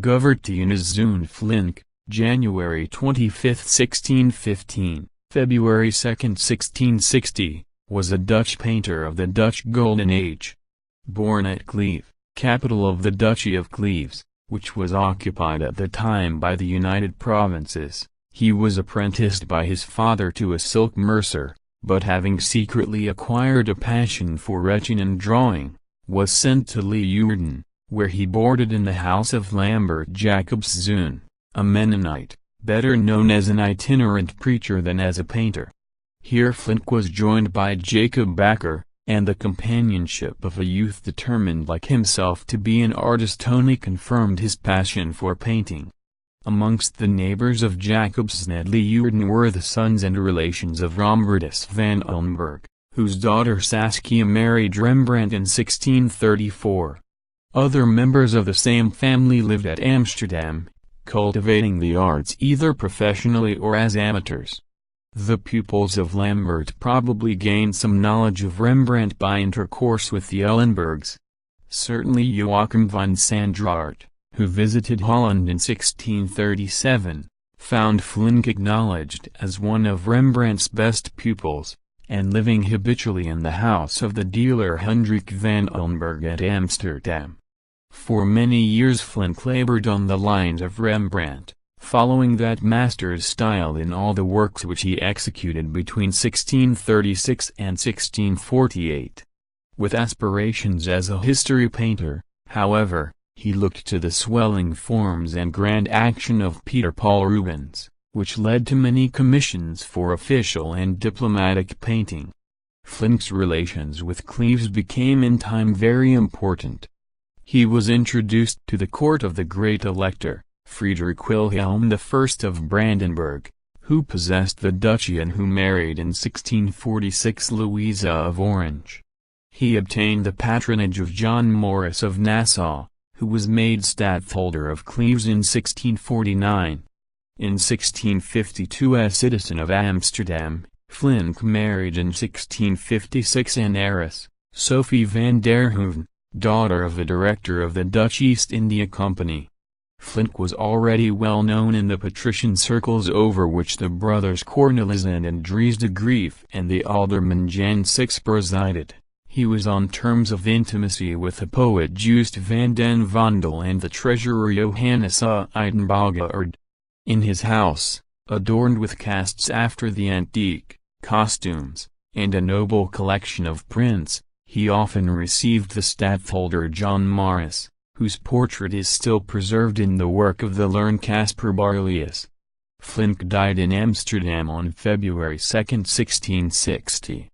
Govert Flinck, January 25, 1615, February 2, 1660, was a Dutch painter of the Dutch Golden Age. Born at Cleve, capital of the Duchy of Cleves, which was occupied at the time by the United Provinces, he was apprenticed by his father to a silk mercer, but having secretly acquired a passion for etching and drawing, was sent to Leeuwarden, where he boarded in the house of Lambert Jacobsz, a Mennonite, better known as an itinerant preacher than as a painter. Here Flinck was joined by Jacob Bakker, and the companionship of a youth determined like himself to be an artist only confirmed his passion for painting. Amongst the neighbors of Jacobsz at Leeuwarden were the sons and relations of Rombertus van Ulmberg, whose daughter Saskia married Rembrandt in 1634. Other members of the same family lived at Amsterdam, cultivating the arts either professionally or as amateurs. The pupils of Lambert probably gained some knowledge of Rembrandt by intercourse with the Ullenbergs. Certainly Joachim van Sandrart, who visited Holland in 1637, found Flinck acknowledged as one of Rembrandt's best pupils, and living habitually in the house of the dealer Hendrik van Ullenberg at Amsterdam. For many years Flinck labored on the lines of Rembrandt, following that master's style in all the works which he executed between 1636 and 1648. With aspirations as a history painter, however, he looked to the swelling forms and grand action of Peter Paul Rubens, which led to many commissions for official and diplomatic painting. Flinck's relations with Cleves became in time very important. He was introduced to the court of the great Elector, Friedrich Wilhelm I of Brandenburg, who possessed the duchy and who married in 1646 Louisa of Orange. He obtained the patronage of John Maurice of Nassau, who was made Stadtholder of Cleves in 1649. In 1652 as citizen of Amsterdam, Flinck married in 1656 an heiress, Sophie van der Hoeven, daughter of the director of the Dutch East India Company. Flinck was already well known in the patrician circles over which the brothers Cornelis and Dries de Greef and the alderman Jan Six presided. He was on terms of intimacy with the poet Joost van den Vondel and the treasurer Johannes Uitenboggaard. In his house, adorned with casts after the antique, costumes, and a noble collection of prints, he often received the stadtholder John Maurice, whose portrait is still preserved in the work of the learned Caspar Barlius. Flinck died in Amsterdam on February 2, 1660.